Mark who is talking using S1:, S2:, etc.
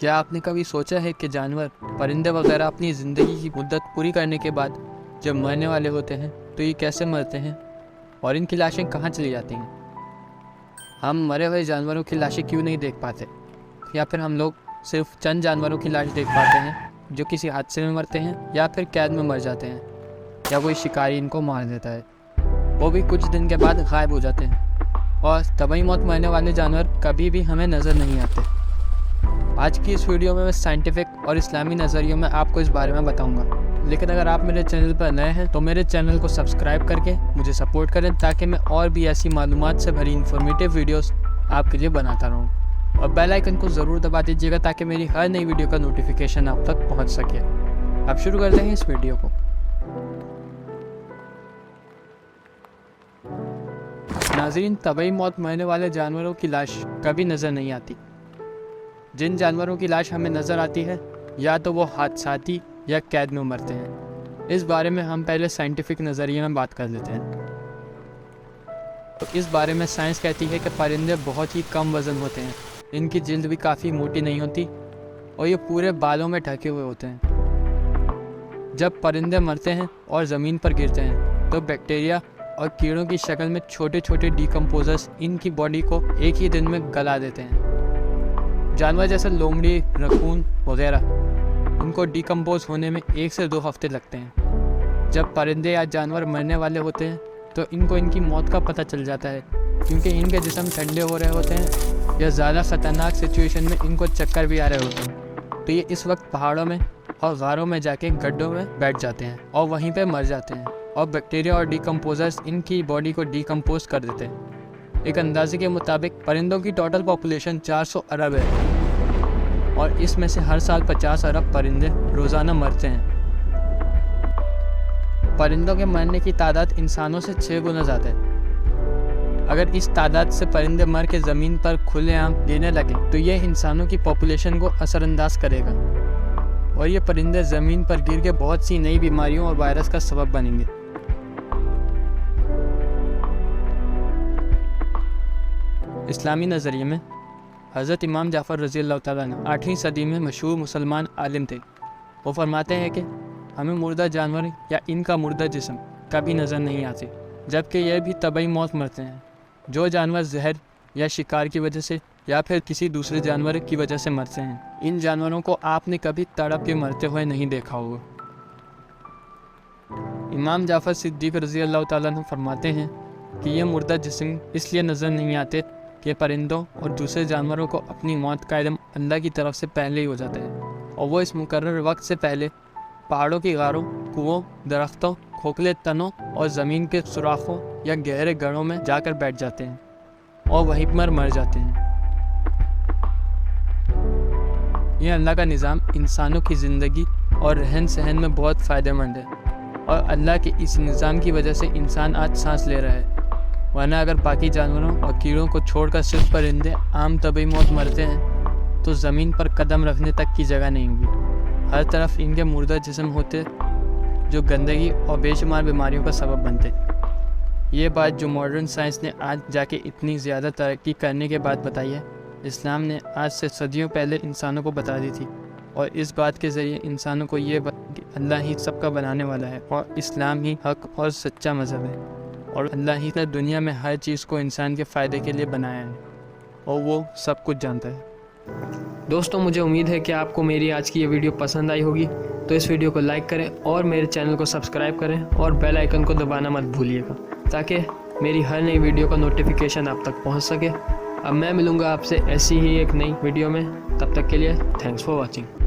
S1: क्या आपने कभी सोचा है कि जानवर, परिंदे वगैरह अपनी ज़िंदगी की मुद्दत पूरी करने के बाद जब मरने वाले होते हैं तो ये कैसे मरते हैं और इनकी लाशें कहाँ चली जाती हैं? हम मरे हुए जानवरों की लाशें क्यों नहीं देख पाते, या फिर हम लोग सिर्फ चंद जानवरों की लाश देख पाते हैं जो किसी हादसे में मरते हैं या फिर कैद में मर जाते हैं, या कोई शिकारी इनको मार देता है, वो भी कुछ दिन के बाद गायब हो जाते हैं और तबाही मौत मरने वाले जानवर कभी भी हमें नज़र नहीं आते। आज की इस वीडियो में मैं साइंटिफिक और इस्लामी नज़रियों में आपको इस बारे में बताऊंगा। लेकिन अगर आप मेरे चैनल पर नए हैं तो मेरे चैनल को सब्सक्राइब करके मुझे सपोर्ट करें, ताकि मैं और भी ऐसी मालूमात से भरी इन्फॉर्मेटिव वीडियोस आपके लिए बनाता रहूं। और बेल आइकन को ज़रूर दबा दीजिएगा ताकि मेरी हर नई वीडियो का नोटिफिकेशन आप तक पहुँच सके। अब शुरू करते हैं इस वीडियो को। नाज़रीन, तबाही मौत मरने वाले जानवरों की लाश कभी नज़र नहीं आती। जिन जानवरों की लाश हमें नज़र आती है या तो वो हादसाती या कैद में मरते हैं। इस बारे में हम पहले साइंटिफिक नज़रिए में बात कर लेते हैं। तो इस बारे में साइंस कहती है कि परिंदे बहुत ही कम वज़न होते हैं, इनकी जिल्द भी काफ़ी मोटी नहीं होती और ये पूरे बालों में ढके हुए होते हैं। जब परिंदे मरते हैं और ज़मीन पर गिरते हैं तो बैक्टीरिया और कीड़ों की शक्ल में छोटे छोटे डिकम्पोजर्स इनकी बॉडी को एक ही दिन में गला देते हैं। जानवर जैसे लोमड़ी, रकून वगैरह, इनको डिकम्पोज होने में 1 से 2 हफ्ते लगते हैं। जब परिंदे या जानवर मरने वाले होते हैं तो इनको इनकी मौत का पता चल जाता है, क्योंकि इनके जिस्म ठंडे हो रहे होते हैं या ज़्यादा ख़तरनाक सिचुएशन में इनको चक्कर भी आ रहे होते हैं। तो ये इस वक्त पहाड़ों में और गारों में जाके गड्ढों में बैठ जाते हैं और वहीं पर मर जाते हैं, और बैक्टीरिया और डिकम्पोजर्स इनकी बॉडी को डिकम्पोज कर देते हैं। एक अंदाजे के मुताबिक परिंदों की टोटल पॉपुलेशन 400 अरब है और इसमें से हर साल 50 अरब परिंदे रोज़ाना मरते हैं। परिंदों के मरने की तादाद इंसानों से 6 गुना ज़्यादा है। अगर इस तादाद से परिंदे मर के ज़मीन पर खुलेआम गिरने लगे तो ये इंसानों की पॉपुलेशन को असरअंदाज करेगा और ये परिंदे ज़मीन पर गिर के बहुत सी नई बीमारियों और वायरस का सबब बनेंगे। इस्लामी नज़रिए में हज़रत इमाम जाफ़र रज़ी अल्लाह तआला अन्हु 8वीं सदी में मशहूर मुसलमान आलिम थे। वो फरमाते हैं कि हमें मुर्दा जानवर या इनका मुर्दा जिस्म कभी नज़र नहीं आते, जबकि यह भी तबाही मौत मरते हैं। जो जानवर जहर या शिकार की वजह से या फिर किसी दूसरे जानवर की वजह से मरते हैं, इन जानवरों को आपने कभी तड़प के मरते हुए नहीं देखा होगा। इमाम जाफ़र सिद्दीक़ रज़ी अल्लाह तआला अन्हु फरमाते हैं कि ये मुर्दा जिस्म इसलिए नज़र नहीं आते कि परिंदों और दूसरे जानवरों को अपनी मौत का इल्म अल्लाह की तरफ से पहले ही हो जाता है और वो इस मुकर्रर वक्त से पहले पहाड़ों की गारों, कुओं, दरख्तों, खोखले तनों और ज़मीन के सुराखों या गहरे गढ़ों में जाकर बैठ जाते हैं और वहीं पर मर जाते हैं। यह अल्लाह का निज़ाम इंसानों की ज़िंदगी और रहन सहन में बहुत फ़ायदेमंद है और अल्लाह के इस निज़ाम की वजह से इंसान आज सांस ले रहा है, वरना अगर बाकी जानवरों और कीड़ों को छोड़कर सिर्फ परिंदे आम तबाही मौत मरते हैं तो ज़मीन पर कदम रखने तक की जगह नहीं होगी। हर तरफ इनके मुर्दा जिस्म होते जो गंदगी और बेशुमार बीमारियों का सबब बनते। ये बात जो मॉडर्न साइंस ने आज जाके इतनी ज़्यादा तरक्की करने के बाद बताई है, इस्लाम ने आज से सदियों पहले इंसानों को बता दी थी, और इस बात के ज़रिए इंसानों को ये बात कि अल्लाह ही सबका बनाने वाला है और इस्लाम ही हक और सच्चा मज़हब है और अल्लाह ही ने दुनिया में हर चीज़ को इंसान के फ़ायदे के लिए बनाया है और वो सब कुछ जानता है। दोस्तों, मुझे उम्मीद है कि आपको मेरी आज की ये वीडियो पसंद आई होगी, तो इस वीडियो को लाइक करें और मेरे चैनल को सब्सक्राइब करें और बेल आइकन को दबाना मत भूलिएगा, ताकि मेरी हर नई वीडियो का नोटिफिकेशन आप तक पहुंच सके। अब मैं मिलूँगा आपसे ऐसी ही एक नई वीडियो में, तब तक के लिए थैंक्स फॉर वॉचिंग।